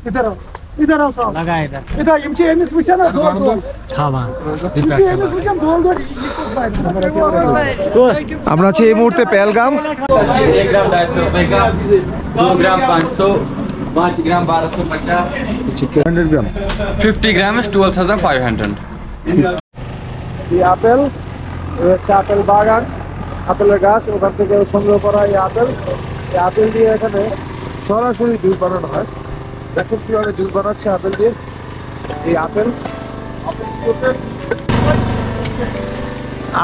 इधर आओ, इधर आओ साहब। लगा इधर। इधर इमचे एमएस पूछा ना दो दो। हाँ हाँ। আমরা আছি এই মুহূর্তে পেহেলগাম। 1 ग्राम 250 रुपए का, 2 ग्राम 500, 5 ग्राम 1250, 100 গ্রাম। 50 ग्राम is 12,500। এই আপেল, এই হচ্ছে আপেল বাগান, আপেলের গাছ, ওখান থেকে সংগ্রহ করা এই আপেল। এই আপেল দিয়ে এখানে সরাসরি জুস বানানো হয়। দেখুন কিভাবে জুস বানাচ্ছে আপেল দিয়ে। এই আপেল,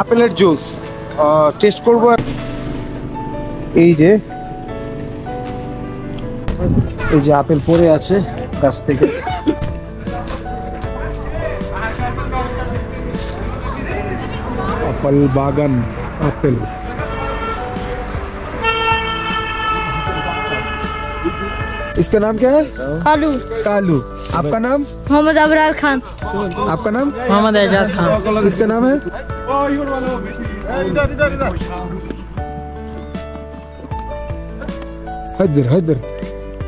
আপেলের জুস টেস্ট করব। এই যে আপেল পড়ে আছে গাছ থেকে। अपल बागान अपल। इसका नाम क्या है? कालू। कालू। आपका नाम? मोहम्मद अबरार खान। आपका नाम? मोहम्मद एजाज खान। इसका नाम है? हैदर हैदर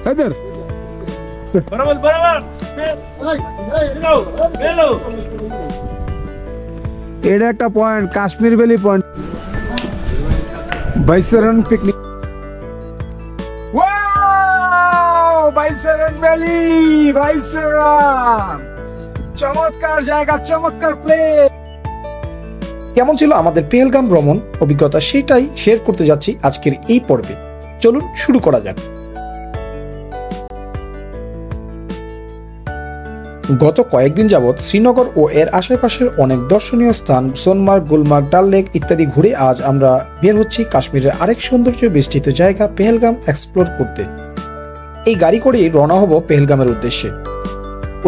हैदर। बराबर बराबर। এটা একটা point, Kashmir valley point. Baisaran picnic. Wow, Baisaran valley, Baisaran. চমৎকার জায়গা, চমৎকার প্লেস। কেমন ছিল আমাদের পেহেলগাম ভ্রমণ অভিজ্ঞতা, সেটাই শেয়ার করতে যাচ্ছি আজকের এই পর্বে। চলুন শুরু করা যাক। গত কয়েকদিন যাবৎ শ্রীনগর ও এর আশেপাশের অনেক দর্শনীয় স্থান সোনমার্গ, গুলমার্গ, ডাল লেক ইত্যাদি ঘুরে আজ আমরা বের হচ্ছি কাশ্মীরের আরেক সৌন্দর্য বেষ্টিত জায়গা পেহেলগাম এক্সপ্লোর করতে। এই গাড়ি করেই রওনা হব পেহেলগামের উদ্দেশ্যে।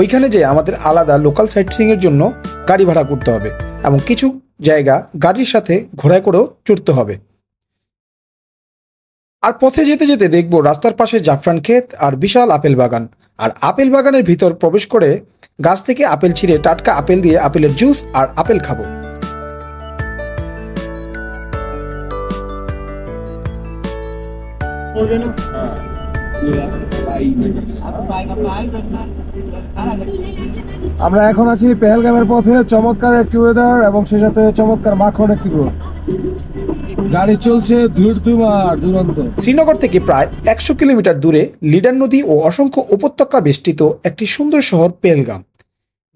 ওইখানে যে আমাদের আলাদা লোকাল সাইটসিং এর জন্য গাড়ি ভাড়া করতে হবে এবং কিছু জায়গা গাড়ির সাথে ঘোড়ায় করেও চড়তে হবে। আর পথে যেতে যেতে দেখবো রাস্তার পাশে জাফরান ক্ষেত আর বিশাল আপেল বাগান। আর আপেল বাগানের ভিতর প্রবেশ করে গাছ থেকে আপেল ছিঁড়ে টাটকা আপেল দিয়ে আপেলের জুস আর আপেল খাবো। আমরা এখন আছি পেহেলগামের পথে। চমৎকার একটি ওয়েদার এবং সে সাথে চমৎকার মাখন একটি রোড। গাড়ি চলছে ধুরধুমার দুরন্ত। শ্রীনগর থেকে প্রায় 100 কিলোমিটার দূরে লিডার নদী ও অসংখ্য উপত্যকা বেষ্টিত একটি সুন্দর শহর পেহেলগাম।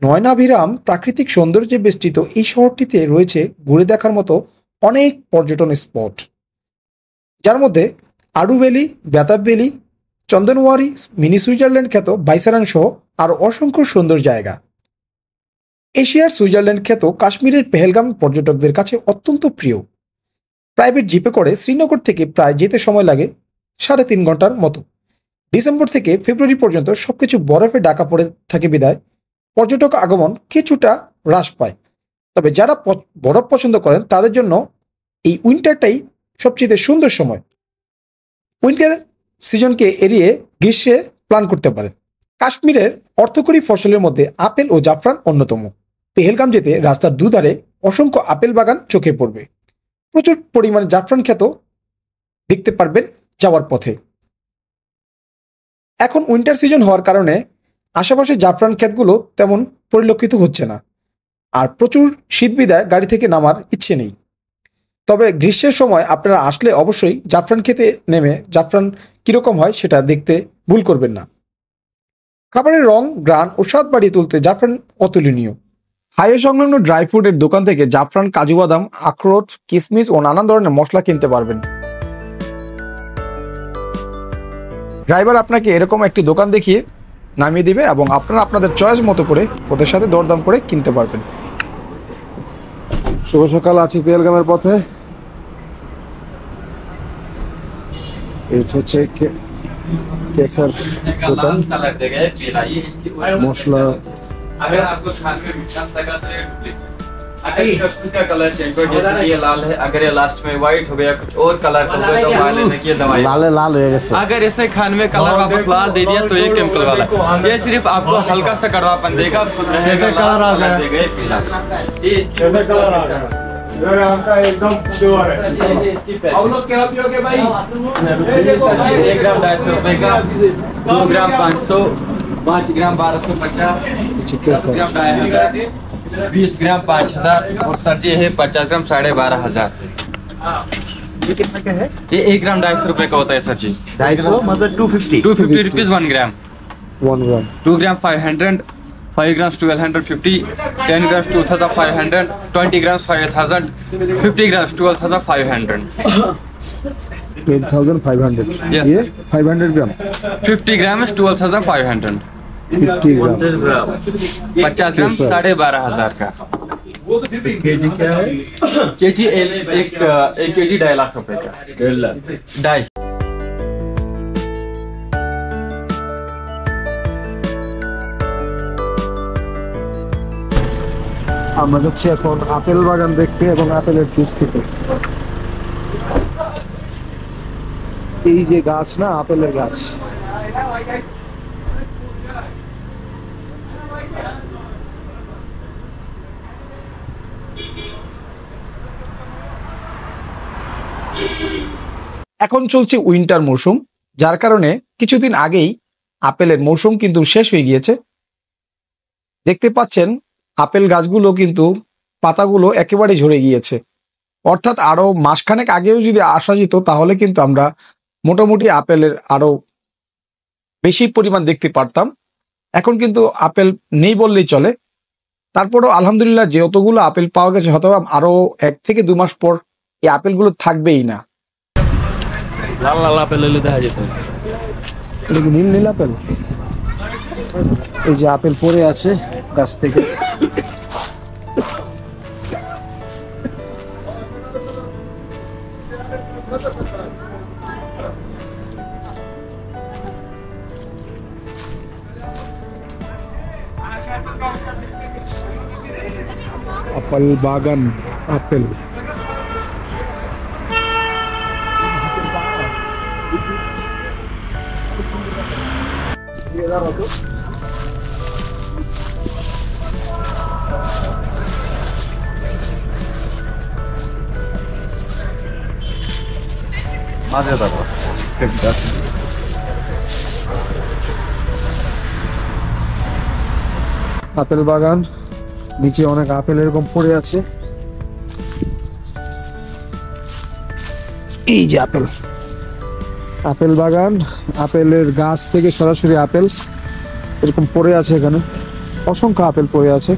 নয়নাভিরাম প্রাকৃতিক সৌন্দর্যে বেষ্টিত এই শহরটিতে রয়েছে ঘুরে দেখার মতো অনেক পর্যটন স্পট, যার মধ্যে Aru valley, Betaab valley, Chandanwari, mini Switzerland খ্যাত বাইসারান সহ আরও অসংখ্য সুন্দর জায়গা। এশিয়ার সুইজারল্যান্ড খ্যাত কাশ্মীরের পেহেলগাম পর্যটকদের কাছে অত্যন্ত প্রিয়। প্রাইভেট জিপে করে শ্রীনগর থেকে প্রায় যেতে সময় লাগে 3.5 ঘন্টার মতো। ডিসেম্বর থেকে ফেব্রুয়ারি পর্যন্ত সবকিছু বরফে ঢাকা পড়ে থাকে বিদায় পর্যটক আগমন কিছুটা হ্রাস পায়। তবে যারা বরফ পছন্দ করেন তাদের জন্য এই উইন্টারটাই সবচেয়ে সুন্দর সময়। উইন্টার সিজনকে এড়িয়ে গ্রীষ্মে প্ল্যান করতে পারেন। কাশ্মীরের অর্থকরী ফসলের মধ্যে আপেল ও জাফরান অন্যতম। পেহেলগাম যেতে রাস্তার দুধারে অসংখ্য আপেল বাগান চোখে পড়বে। প্রচুর পরিমাণে জাফরান ক্ষেত দেখতে পারবেন যাওয়ার পথে। এখন উইন্টার সিজন হওয়ার কারণে আশেপাশে জাফরান ক্ষেতগুলো তেমন পরিলক্ষিত হচ্ছে না, আর প্রচুর শীত বিদায় গাড়ি থেকে নামার ইচ্ছে নেই। তবে গ্রীষ্মের সময় আপনারা আসলে অবশ্যই জাফরান খেতে নেমে জাফরান কীরকম হয় সেটা দেখতে ভুল করবেন না। খাবারের রং, গ্রান ও স্বাদ বাড়িয়ে তুলতে জাফরান অতুলনীয়। হাইওয়ে সংলগ্ন ড্রাই ফ্রুটের দোকান থেকে জাফরান, কাজু বাদাম, আখরোট, কিশমিশ ও নানান ধরনের মশলা কিনতে পারবেন। ড্রাইভার আপনাকে এরকম একটি দোকান দেখিয়ে নামিয়ে দিবে এবং আপনারা আপনাদের চয়েস মতো করে ওদের সাথে দরদাম করে কিনতে পারবেন। শুভ সকাল, আছি পেহেলগামের পথে। এটা হচ্ছে কেসার দোকান, মশলা। अगर आपको खाने में मीठा लगा तो अगर इसका कलर चेंज हो, जैसे ये लाल है, अगर ये लास्ट में व्हाइट हो गया, कुछ और कलर हो गया, तो मान लेना कि ये दवाई लाल लाल हो गया। अगर इसने खाने में कलर वापस लाल दे दिया तो ये केमिकल वाला है। ये सिर्फ आपको हल्का सा कड़वापन देगा, खुद रहेगा कलर आ गया देगा ये पीला। ये इसका कलर आ गया, ये आपका एकदम प्योर है। आप लोग क्या पियोगे भाई? 1 ग्राम 250 रुपए का, 2 ग्राम 500, 5 ग्राम 1250, ठीक है 10 सर। ग्राम 2500, 20 ग्राम 5000 और सर जी है 50 ग्राम 12,500। ये कितना का है? ये 1 ग्राम 250 रुपए का होता है सर जी। 250 मतलब 250। 250 रुपीज 1 ग्राम। 1 ग्राम 2 ग्राम 500, 5 grams 1250, 10 grams 2500, 20 grams 5000, 50 grams 12500, 12,500। Yes, ये sir. 500 ग्राम 50 grams 12,500, 50 ग्राम 50 ग्राम। 50 ग्राम Yes, sir. 12,500 का केजी क्या है? केजी। एक केजी 2.5 लाख रुपए का। 1.5 लाख। 2.5। আমরা যাচ্ছি এখন আপেল বাগান দেখতে এবং আপেলের জুস খেতে। এই যে গাছ না, আপেলের গাছ। এখন চলছে উইন্টার মৌসুম, যার কারণে কিছুদিন আগেই আপেলের মৌসুম কিন্তু শেষ হয়ে গিয়েছে। দেখতে পাচ্ছেন আপেল গাছগুলো কিন্তু পাতাগুলো একেবারে ঝরে গিয়েছে, অর্থাৎ আরো মাসখানেক আগেও যদি আসা যেত তাহলে কিন্তু আমরা মোটামুটি আপেলের আরো বেশি পরিমাণ দেখতে পারতাম। এখন কিন্তু আপেল নেই বললেই চলে। তারপরেও আলহামদুলিল্লাহ যতগুলো আপেল পাওয়া গেছে হয়তো আরো 1 থেকে 2 মাস পর এই আপেলগুলো থাকবেই না। লাল লাল আপেল এলে দেখা যেত। এটা কি নীল নীল আপেল? এই যে আপেল পড়ে আছে গাছ থেকে। আপেল বাগান, আপেল আপেল বাগান, নিচে অনেক আপেল এরকম পড়ে আছে। এই যে আপেল, আপেল বাগান, আপেলের গাছ থেকে সরাসরি আপেল এরকম পড়ে আছে। এখানে অসংখ্য আপেল পড়ে আছে।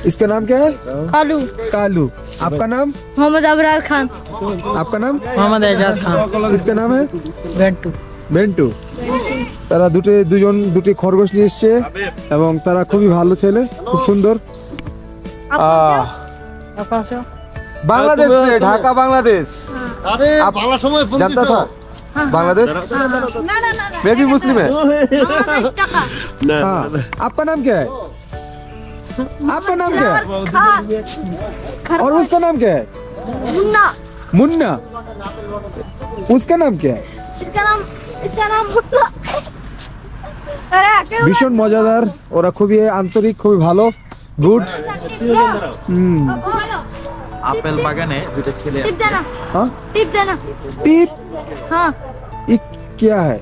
इसका नाम क्या है? कालू। कालू। आपका नाम? मोहम्मद अबरार खान। आपका नाम? मोहम्मद एजाज खान। इसका नाम है बेंटू। বেন্টু। তারা দুটি খরগোশ নিয়ে এসছে এবং তারা খুবই ভালো ছেলে, খুব সুন্দর। বাংলাদেশ से, ঢাকা বাংলাদেশ। अरे बाला समय फोन जानता था बांग्लादेश? ना ना ना मैं भी मुस्लिम है। ना हाँ। आपका नाम क्या है? आपका नाम क्या है? और उसका नाम क्या है? मुन्ना। मुन्ना। उसका नाम क्या है? इसका नाम मुन्ना। अरे ভীষণ মজাদার, ওরা খুবই আন্তরিক, খুবই ভালো, গুড। আপেল বাগানে দুটো ছেলে टिप देना। हाँ टिप देना। টিপ, हाँ। ये क्या है?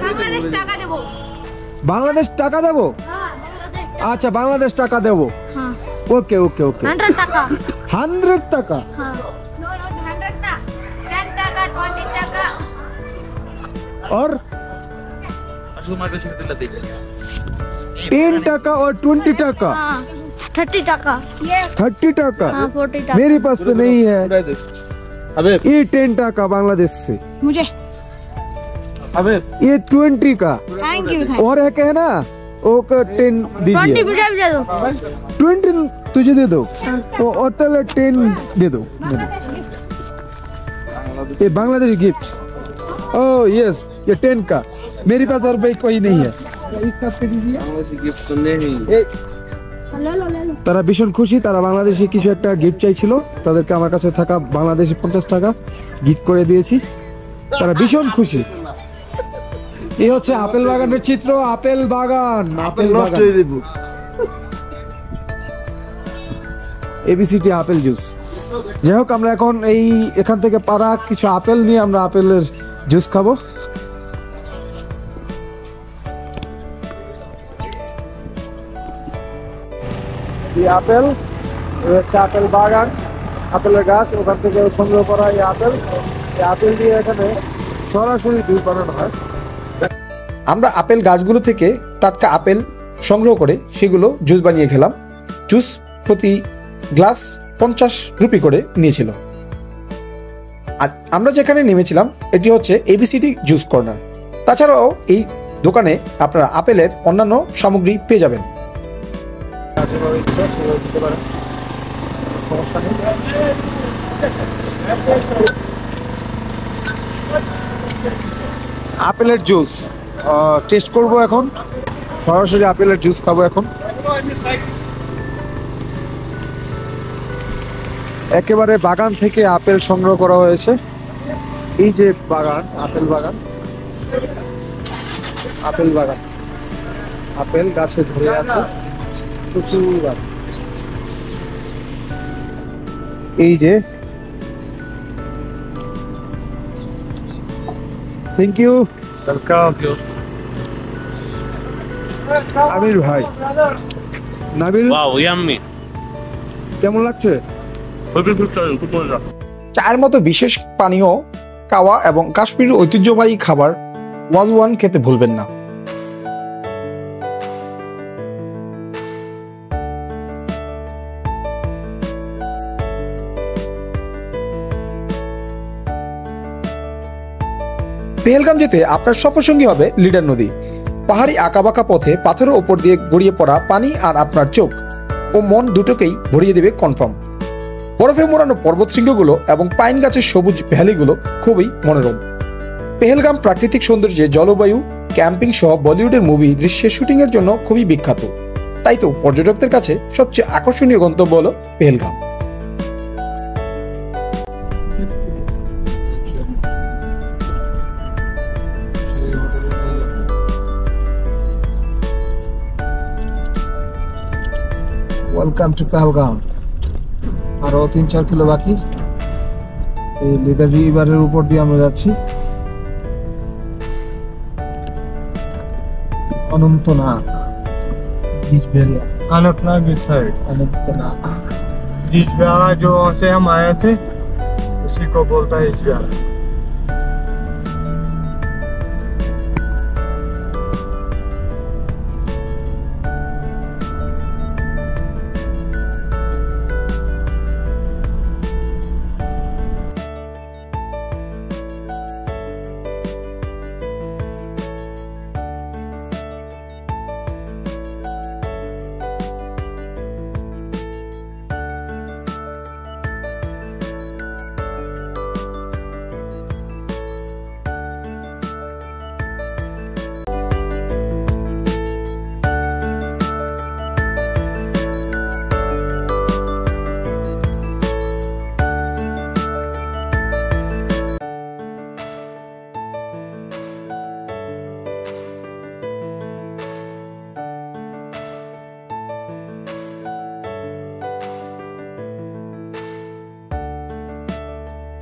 बांग्लादेश टाका देबो। বাংলাদেশ টাকা দেবো? हाँ बांग्लादेश। আচ্ছা, বাংলাদেশ টাকা দেবো। हाँ ওকে ওকে ওকে। 100 টাকা। 100 টাকা। हाँ 100 টাকা। 10 টাকা 20 টাকা। और তোমাকে ছোট দিলে দেখি 10 টাকা और 20 টাকা। हाँ 30 টাকা। ये 30 টাকা। हाँ 40 टाका। मेरे पास तो नहीं है। अबे ये 10 टाका बांग्लादेश से। मुझे अबे ये 20 का। Thank you. और एक है ना, वो का 10 20 दीजिए। मुझे भी दे दो। 20 तुझे दे दो, और तले 10 दे दो। ये बांग्लादेश गिफ्ट। ओह यस, ये 10 का। मेरे पास और भाई कोई नहीं है। তারা ভীষণ খুশি, তারা বাংলাদেশে কিছু একটা গিফট চাইছিল, তাদেরকে আমার কাছে থাকা বাংলাদেশি 50 টাকা গিফট করে দিয়েছি, তারা ভীষণ খুশি। এই হচ্ছে আপেল বাগানের চিত্র, আপেল বাগান, আপেল নষ্ট হয়ে দেব, এবিসিটি আপেল জুস। যাই হোক, আমরা এখন এখান থেকে পারা কিছু আপেল নিয়ে আমরা আপেলের জুস খাবো। এই আপেল, এই হচ্ছে আপেল বাগান, আপেলের গাছ, ওখান থেকে সংগ্রহ করা এই আপেল দিয়ে এখানে সরাসরি জুস বানানো হয়। আমরা আপেল গাছগুলো থেকে টাটকা আপেল সংগ্রহ করে সেগুলো জুস বানিয়ে খেলাম। জুস প্রতি গ্লাস 50 রুপি করে নিয়েছিল। আর আমরা যেখানে নেমেছিলাম এটি হচ্ছে এবিসিডি জুস কর্নার। তাছাড়াও এই দোকানে আপনারা আপেলের অন্যান্য সামগ্রী পেয়ে যাবেন। আপেলের জুস টেস্ট করব এখন, সরাসরি আপেলের জুস খাবো এখন। একেবারে বাগান থেকে আপেল সংগ্রহ করা হয়েছে। এই যে বাগান, আপেল বাগান, আপেল বাগান, আপেল গাছে ধরে আছে প্রচুর। এই যে, থ্যাংক ইউ, আমির ভাই, নাবিল, Wow, yummy. কেমন লাগছে? চায়ের মতো বিশেষ পানীয়, কাওয়া এবং কাশ্মীরের ঐতিহ্যবাহী খাবার ওয়াজওয়ান খেতে ভুলবেন না। পেহেলগাম যেতে আপনার সফরসঙ্গী হবে লিডার নদী। পাহাড়ি আঁকাবাঁকা পথে পাথরের ওপর দিয়ে গড়িয়ে পড়া পানি আর আপনার চোখ ও মন দুটোকেই ভরিয়ে দেবে কনফার্ম। বরফে মোড়ানো পর্বত শৃঙ্গগুলো এবং পাইন গাছের সবুজ ভ্যালিগুলো খুবই মনোরম। পেহেলগাম প্রাকৃতিক সৌন্দর্যে, জলবায়ু, ক্যাম্পিং সহ বলিউডের মুভি দৃশ্যের শুটিংয়ের জন্য খুবই বিখ্যাত। তাই তো পর্যটকদের কাছে সবচেয়ে আকর্ষণীয় গন্তব্য হলো পেহেলগাম। Welcome to Pahalgam. আরো 3-4 কিলো বাকি। এই লেদার রিভারের উপর দিয়ে আমরা যাচ্ছি। অনন্তনাগ, बिजबेरिया, अनंतनाग इस साइड, अनंतनाग। बिजबेरिया जो से हम आए थे उसी को बोलता है बिजबेरिया।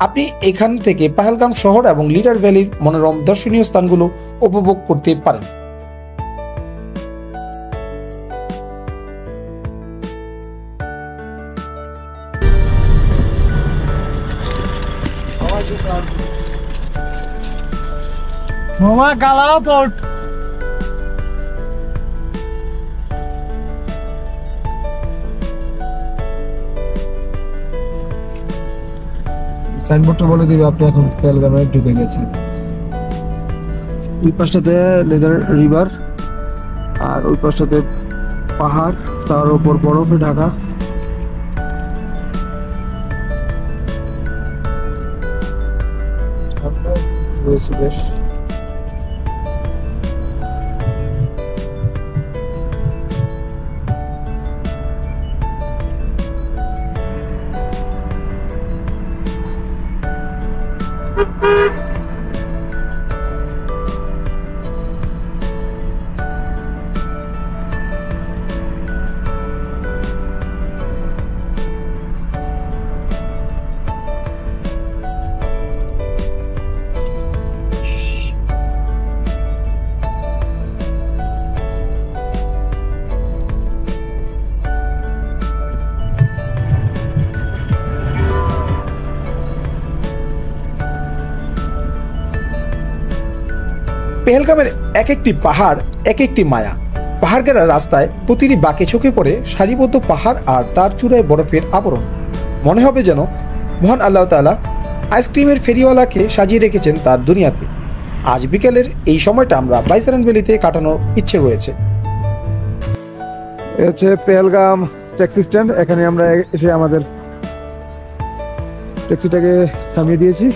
আপনি এখান থেকে পেহেলগাম শহর এবং লিডার ভ্যালির মনোরম দর্শনীয় স্থানগুলো উপভোগ করতে পারেন। मामा काला पोर्ट সাইনবোর্ডটা বলে দিবে আপনি এখন পেহেলগামে ঢুকে গেছেন। ওই পাশটাতে লেদার রিভার আর ওই পাশটাতে পাহাড়, তার উপর বরফে ঢাকা। রয়েছে বেশ। পেহেলগামের এক একটি পাহাড় এক একটি মায়া। পাহাড় গেরা রাস্তায় প্রতিটি বাঁকে চোখে পড়ে সারিবদ্ধ পাহাড় আর তার চূড়ায় বরফের আবরণ। মনে হবে যেন মহান আল্লাহ তাআলা আইসক্রিমের ফেরিওয়ালাকে সাজিয়ে রেখেছেন তার দুনিয়াতে। আজ বিকেলের এই সময়টা আমরা বাইসারান ভ্যালিতে কাটানোর ইচ্ছে রয়েছে। এ হচ্ছে পেহেলগাম ট্যাক্সি স্ট্যান্ড। এখানে আমরা এসে আমাদের ট্যাক্সিটাকে থামিয়ে দিয়েছি।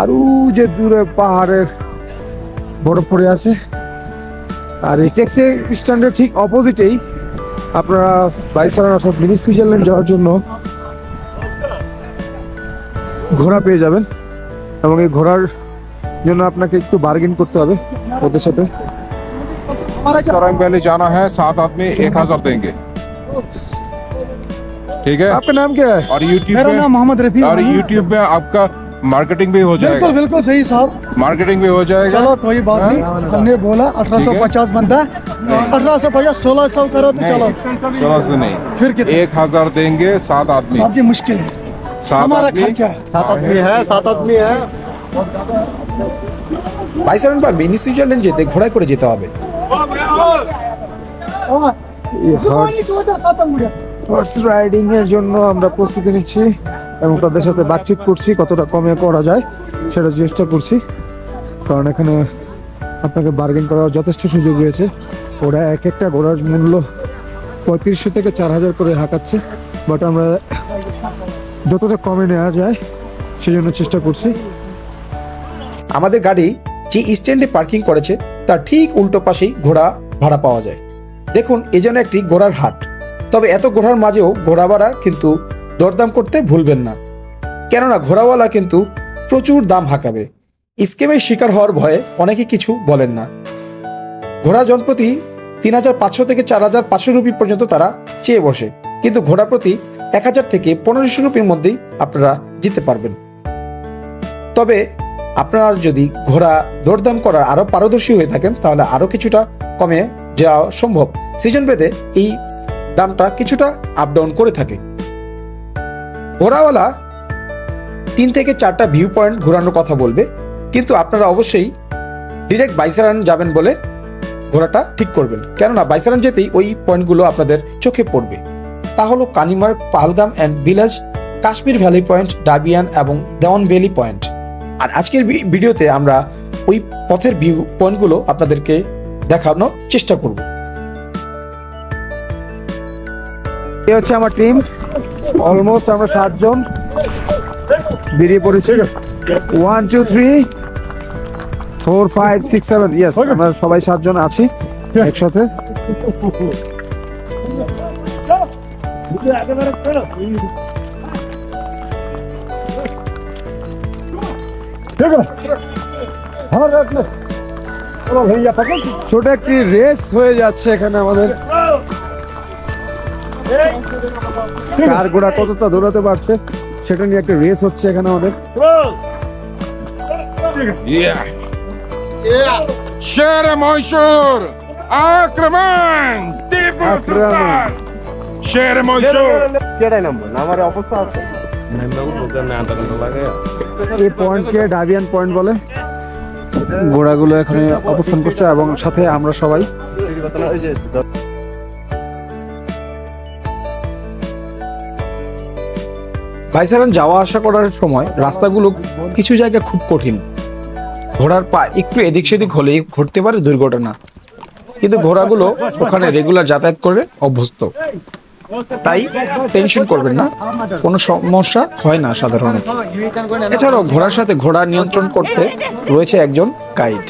আর যে দূরে পাহাড়ের বরফ পড়ে আছে। আর এই ট্যাক্সি স্ট্যান্ডের ঠিক অপোজিটেই আপনারা বাইসারান অর্থাৎ মিনি সুইজারল্যান্ড যাওয়ার জন্য ঘোড়া পেয়ে যাবেন, এবং এই ঘোড়ার জন্য আপনাকে একটু বার্গেন করতে হবে ওদের সাথে। सरंग वैली जाना है, 7 आदमी 1000 देंगे, ठीक है। आपका नाम क्या है? और यूट्यूब मेरा नाम मोहम्मद रफी और यूट्यूब पे आपका मार्केटिंग भी हो जाएगा। बिल्कुल बिल्कुल सही साहब। मार्केटिंग भी हो जाएगा। चलो कोई बात नहीं, हमने बोला 1850 बनता है, 1850 1600 करो तो चलो। 1600 नहीं, फिर कितना? 1000 देंगे 7 आदमी। साहब जी मुश्किल है, 7 हमारा आदमी खर्चा है। 7 आदमी है। বাইসারান বা মিনি সুইজারল্যান্ড যেতে ঘোড়ায় করে যেতে হবে। হর্স রাইডিং এর জন্য আমরা প্রস্তুতি নিচ্ছি এবং তাদের সাথে বাতচিত করছি, কতটা কমে করা যায় সেটা চেষ্টা করছি, কারণ এখানে আপনাকে বার্গেন করার যথেষ্ট সুযোগ রয়েছে। ওরা এক একটা ঘোড়ার মূল্য 3500 থেকে 4000 করে হাঁকাচ্ছে, বাট আমরা যতটা কমে নেওয়া যায় সেজন্য চেষ্টা করছি। আমাদের গাড়ি যে স্ট্যান্ডে পার্কিং করেছে তার ঠিক উল্টো পাশেই ঘোড়া ভাড়া পাওয়া যায়। দেখুন, এ যেন একটি ঘোড়ার হাট। তবে এত ঘোড়ার মাঝেও ঘোড়া ভাড়া কিন্তু দরদাম করতে ভুলবেন না, কেননা ঘোড়াওয়ালা কিন্তু প্রচুর দাম হাঁকাবে। স্ক্যামের শিকার হওয়ার ভয়ে অনেকে কিছু বলেন না। ঘোড়া জনপ্রতি 3500 থেকে 4500 রুপি পর্যন্ত তারা চেয়ে বসে, কিন্তু ঘোড়া প্রতি 1000 থেকে 1500 রুপির মধ্যেই আপনারা জিততে পারবেন। তবে আপনারা যদি ঘোড়া দরদাম করার আরো পারদর্শী হয়ে থাকেন তাহলে আরো কিছুটা কমে যাওয়া সম্ভব। সিজন ভেদে এই দামটা কিছুটা আপ ডাউন করে থাকে। ঘোড়াওয়ালা 3 থেকে 4টা ভিউ পয়েন্ট ঘোরানোর কথা বলবে, কিন্তু আপনারা অবশ্যই ডিরেক্ট বাইসারান যাবেন বলে ঘোড়াটা ঠিক করবেন, কেননা বাইসারান যেতেই ওই পয়েন্টগুলো আপনাদের চোখে পড়বে। তা হলো Kanimarg, Pahalgam and village, Kashmir valley point, Dabian এবং দেওয়ান ভ্যালি পয়েন্ট। আর আজকের ভিডিওতে আমরা ওই পথের ভিউ পয়েন্টগুলো আপনাদেরকে দেখানোর চেষ্টা করব। এই হচ্ছে আমার টিম, অলমোস্ট আমরা 7 জন বেরিয়ে পড়েছি। 1 2 3 4 5 6 7, ইয়েস, আমরা সবাই 7 জন আছি একসাথে। ছোট একটি রেস হয়ে যাচ্ছে এখানে আমাদের। কার ঘোড়া কতটা দৌড়াতে পারছে সেটা নিয়ে একটা রেস হচ্ছে এখানে আমাদের। शेर मशहूर आक्रमण शेर मशहूर এই পয়েন্টকে ডাবিয়ান পয়েন্ট বলে। ঘোড়াগুলো এখানে অবস্থান করছে এবং সাথে আমরা সবাই। বাইসারান যাওয়া আসা করার সময় রাস্তাগুলো কিছু জায়গায় খুব কঠিন। ঘোড়ার পা একটু এদিক সেদিক হলেই ঘটতে পারে দুর্ঘটনা, কিন্তু ঘোড়াগুলো ওখানে রেগুলার যাতায়াত করে অভ্যস্ত, তাই টেনশন করবেন না, কোনো সমস্যা হয় না সাধারণত। এছাড়াও ঘোড়ার সাথে ঘোড়া নিয়ন্ত্রণ করতে রয়েছে একজন গাইড।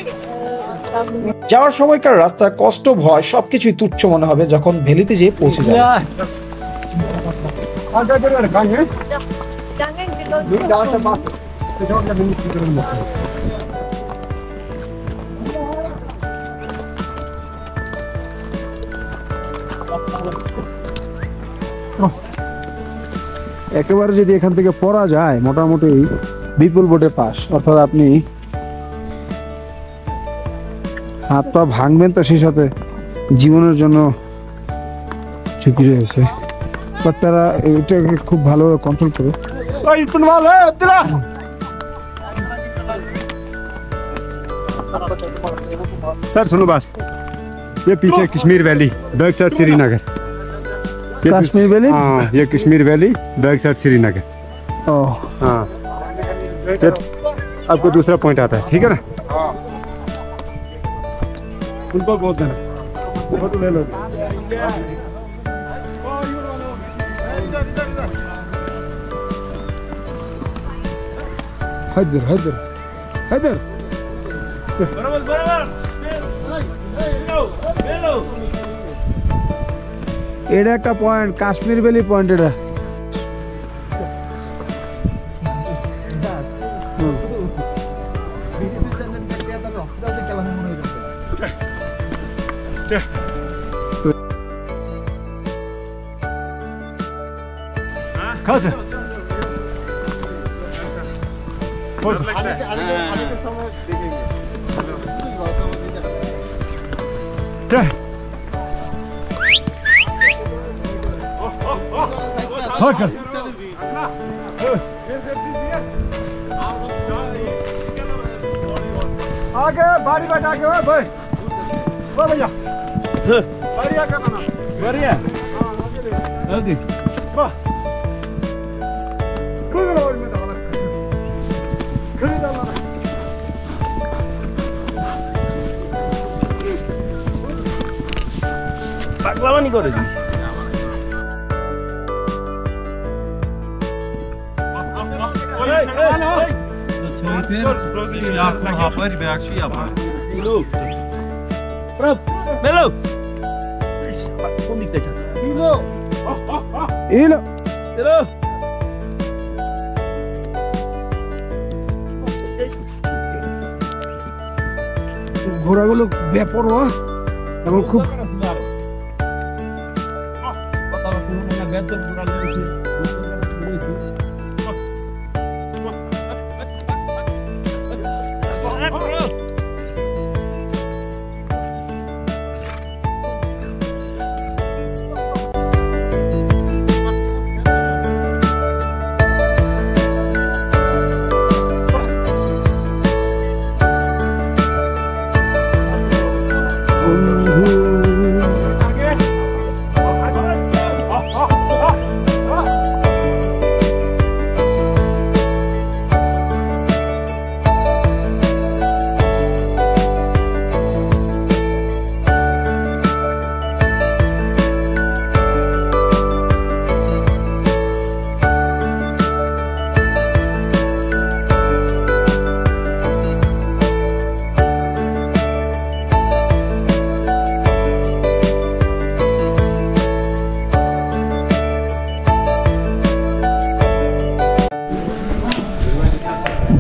যাওয়ার সময়কার রাস্তার কষ্ট, ভয় সবকিছুই তুচ্ছ মনে হবে যখন ভ্যালিতে যেয়ে পৌঁছে যাবে। Jangan gitu. একেবারে যদি এখান থেকে পড়া যায় মোটামুটি বিপুল বোর্ডের পাশ, অর্থাৎ আপনি হাত পা ভাঙবেন তো সেই সাথে জীবনের জন্য ঝুঁকি রয়েছে, বাট তারা এটাকে খুব ভালোভাবে কন্ট্রোল করে। सर सुनो बात, ये पीछे Kashmir valley, back side Srinagar. Kashmir valley. हाँ, ये Kashmir valley, back side Srinagar. ও हाँ, फिर आपको दूसरा पॉइंट आता है, ठीक है ना? उनको बोल देना, फोटो ले लो। হায়দার হায়দার হায়দার এটা একটা পয়েন্ট, কাশ্মীর ভ্যালি পয়েন্ট এটা। खास है। क्या? हाँ कर। आगे बारी बैठ आगे भाई, वो भैया बारी आगे बना, बारी है जल्दी वाह खुद रोड में डाला खुद डाला पगलावा नहीं करे जी। ঘোড়াগুলো বেপরোয়া এবং খুব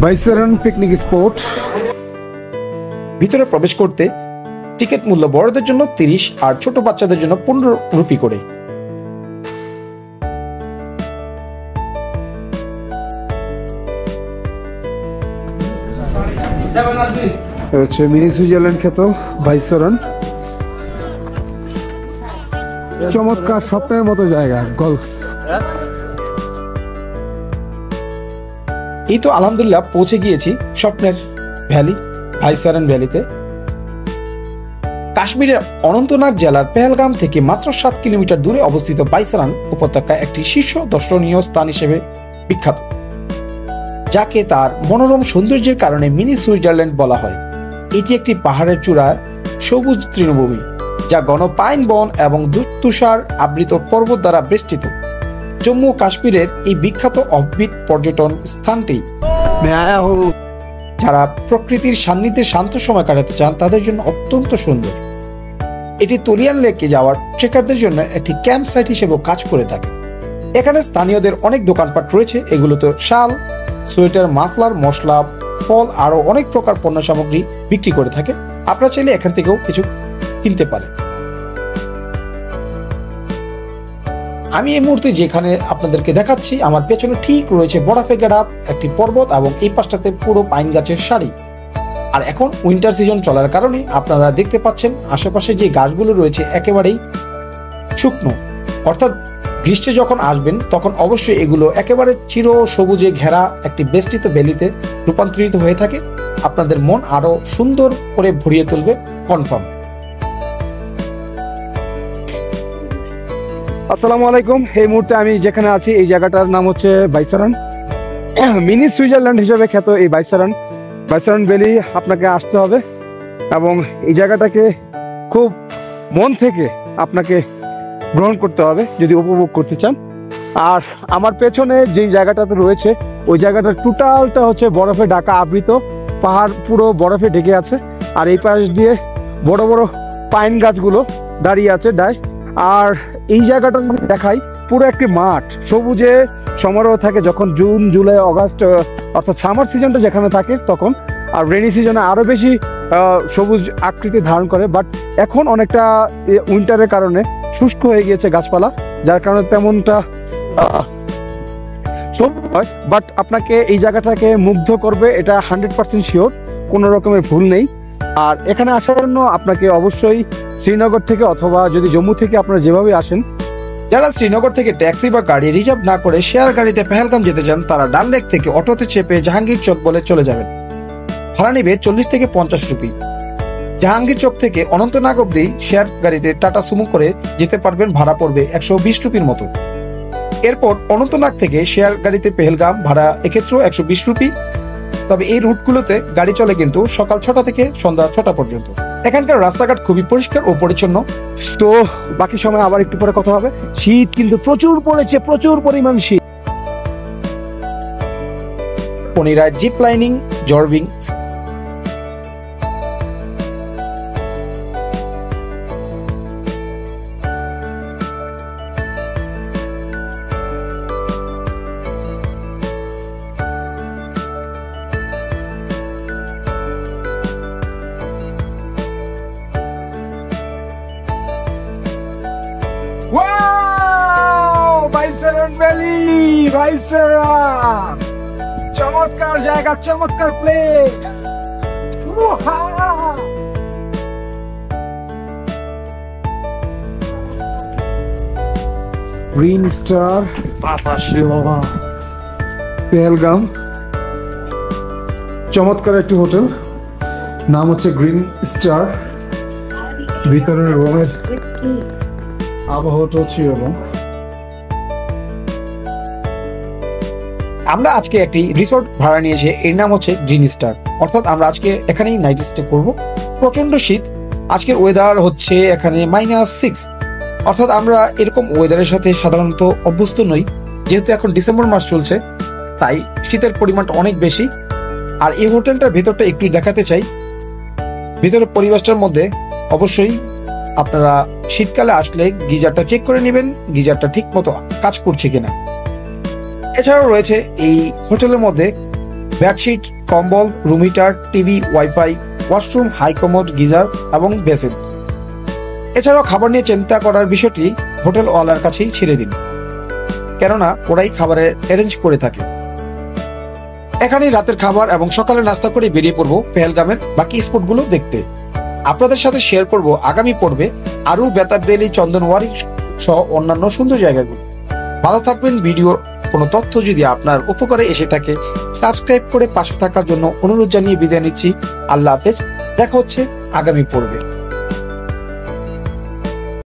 বাইসারন পিকনিক স্পট। ভিতরে প্রবেশ করতে টিকিট মূল্য বড়দের জন্য 30 আর ছোট বাচ্চাদের জন্য 15 রুপি করে। হচ্ছে মিনি সুইজারল্যান্ড খ্যাত বাইসারন, চমৎকার স্বপ্নের মতো জায়গা গলফ। এই তো আলহামদুলিল্লাহ পৌঁছে গিয়েছি স্বপ্নের ভ্যালি বাইসারন ভ্যালিতে। কাশ্মীরের অনন্তনাগ জেলার পেহেলগাম থেকে মাত্র 7 কিলোমিটার দূরে অবস্থিত বাইসারন উপত্যকা একটি শীর্ষ দর্শনীয় স্থান হিসেবে বিখ্যাত, যাকে তার মনোরম সৌন্দর্যের কারণে মিনি সুইজারল্যান্ড বলা হয়। এটি একটি পাহাড়ের চূড়ায় সবুজ তৃণভূমি, যা ঘন পাইন বন এবং তুষার আবৃত পর্বত দ্বারা বেষ্টিত। জম্মু ও কাশ্মীরের এই বিখ্যাত অফবিট পর্যটন স্থানটি যারা প্রকৃতির সান্নিধ্যে শান্ত সময় কাটাতে চান তাদের জন্য অত্যন্ত সুন্দর। এটি তোলিয়ান লেকে যাওয়ার ট্রেকারদের জন্য একটি ক্যাম্প সাইট হিসেবেও কাজ করে থাকে। এখানে স্থানীয়দের অনেক দোকানপাট রয়েছে, এগুলোতে শাল, সোয়েটার, মাফলার, মশলা, ফল আরো অনেক প্রকার পণ্য সামগ্রী বিক্রি করে থাকে। আপনারা চাইলে এখান থেকেও কিছু কিনতে পারেন। আমি এই মুহূর্তে যেখানে আপনাদেরকে দেখাচ্ছি, আমার পেছনে ঠিক রয়েছে বরফে ঘেরা একটি পর্বত এবং এই পাশটাতে পুরো পাইন গাছের সারি। আর এখন উইন্টার সিজন চলার কারণে আপনারা দেখতে পাচ্ছেন আশেপাশে যে গাছগুলো রয়েছে একেবারেই শুকনো, অর্থাৎ গ্রীষ্মে যখন আসবেন তখন অবশ্যই এগুলো একেবারে চির সবুজে ঘেরা একটি বেষ্টিত ভ্যালিতে রূপান্তরিত হয়ে থাকে। আপনাদের মন আরো সুন্দর করে ভরিয়ে তুলবে কনফার্ম। আসসালামু আলাইকুম। এই মুহূর্তে আমি যেখানে আছি এই জায়গাটার নাম হচ্ছে বাইসারান, মিনি সুইজারল্যান্ড হিসেবে খ্যাত এই বাইসারান ভ্যালি আপনাকে আসতে হবে এবং এই জায়গাটাকে খুব মন থেকে আপনাকে গ্রহণ করতে হবে যদি উপভোগ করতে চান। আর আমার পেছনে যেই জায়গাটাতে রয়েছে ওই জায়গাটা টোটালটা হচ্ছে বরফে ঢাকা, আবৃত, পাহাড় পুরো বরফে ঢেকে আছে। আর এই পাশ দিয়ে বড় বড় পাইন গাছগুলো দাঁড়িয়ে আছে আর এই জায়গাটা যদি দেখাই, পুরো একটি মাঠ সবুজে সমারোহ থাকে যখন জুন, জুলাই, অগাস্ট, অর্থাৎ সামার সিজনটা যেখানে থাকে তখন। আর রেনি সিজনে আরো বেশি সবুজ আকৃতি ধারণ করে। বাট এখন অনেকটা উইন্টারের কারণে শুষ্ক হয়ে গিয়েছে গাছপালা, যার কারণে তেমনটা সবুজ হয়। বাট আপনাকে এই জায়গাটাকে মুগ্ধ করবে, এটা 100% শিওর, কোনো রকমের ভুল নেই। আর এখানে আসার জন্য আপনাকে অবশ্যই শ্রীনগর থেকে অথবা যদি জম্মু থেকে আপনারা যেভাবে আসেন, যারা শ্রীনগর থেকে ট্যাক্সি বা গাড়ি রিজার্ভ না করে শেয়ার গাড়িতে পেহেলগাম যেতে চান, তারা ডাল লেক থেকে অটোতে চেপে জাহাঙ্গীর চক বলে চলে যাবেন। ভাড়া নেবে 40 থেকে 50 রুপি। জাহাঙ্গীর চক থেকে অনন্তনাগ অব্দি শেয়ার গাড়িতে টাটা সুমো করে যেতে পারবেন, ভাড়া পড়বে 120 রুপির মতো। এরপর অনন্তনাগ থেকে শেয়ার গাড়িতে পেহেলগাম, ভাড়া এক্ষেত্রেও 120 রুপি। তবে এই রুটগুলোতে গাড়ি চলে কিন্তু সকাল 6টা থেকে সন্ধ্যা 6টা পর্যন্ত। এখানকার রাস্তাঘাট খুবই পরিষ্কার ও পরিচ্ছন্ন। তো বাকি সময় আবার একটু পরে কথা হবে। শীত কিন্তু প্রচুর পড়েছে, প্রচুর পরিমাণ শীত। পনিরায় zip lining, জর্ভিং, Baisaran valley, Baisaran চমৎকার জায়গা, চমৎকার প্লেস। গ্রিন স্টার, পেহেলগাম, চমৎকার একটি হোটেল, নাম হচ্ছে গ্রিন স্টার। ভিতরের রুমের আবহাওয়াটা হচ্ছে এরকম। আমরা আজকে একটি রিসোর্ট ভাড়া নিয়েছি, এর নাম হচ্ছে গ্রিন স্টার। অর্থাৎ আমরা আজকে এখানেই নাইট স্টে করব। প্রচন্ড শীত, আজকের ওয়েদার হচ্ছে এখানে -6। অর্থাৎ আমরা এরকম ওয়েদারের সাথে সাধারণত অভ্যস্ত নই, যেহেতু এখন ডিসেম্বর মাস চলছে, তাই শীতের পরিমাণটা অনেক বেশি। আর এই হোটেলটার ভেতরটা একটু দেখাতে চাই। ভিতরের পরিবেশটার মধ্যে অবশ্যই আপনারা শীতকালে আসলে গিজারটা চেক করে নেবেন, গিজারটা ঠিক মতো কাজ করছে কিনা। এছাড়াও রয়েছে এই হোটেলের মধ্যে বেডশিট, কম্বল, room heater, TV, wifi, washroom, high commode, geyser এবং বেসিন। এছাড়াও খাবার নিয়ে চিন্তা করার বিষয়টি হোটেলওয়ালার কাছেই ছেড়ে দিন, কেননা ওরাই খাবারের অ্যারেঞ্জ করে থাকে। এখানেই রাতের খাবার এবং সকালে নাস্তা করে বেরিয়ে পড়বো পেহেলগামের বাকি স্পটগুলো দেখতে। আপনাদের সাথে শেয়ার করব আগামী পর্বে আরো বেতাব ভ্যালি, চন্দনওয়ারি সহ অন্যান্য সুন্দর জায়গাগুলো। ভালো থাকবেন। ভিডিওর কোনো তথ্য যদি আপনার উপকারে এসে থাকে, সাবস্ক্রাইব করে পাশে থাকার জন্য অনুরোধ জানিয়ে বিদায় নিচ্ছি। আল্লাহ হাফেজ, দেখা হচ্ছে আগামী পর্বে।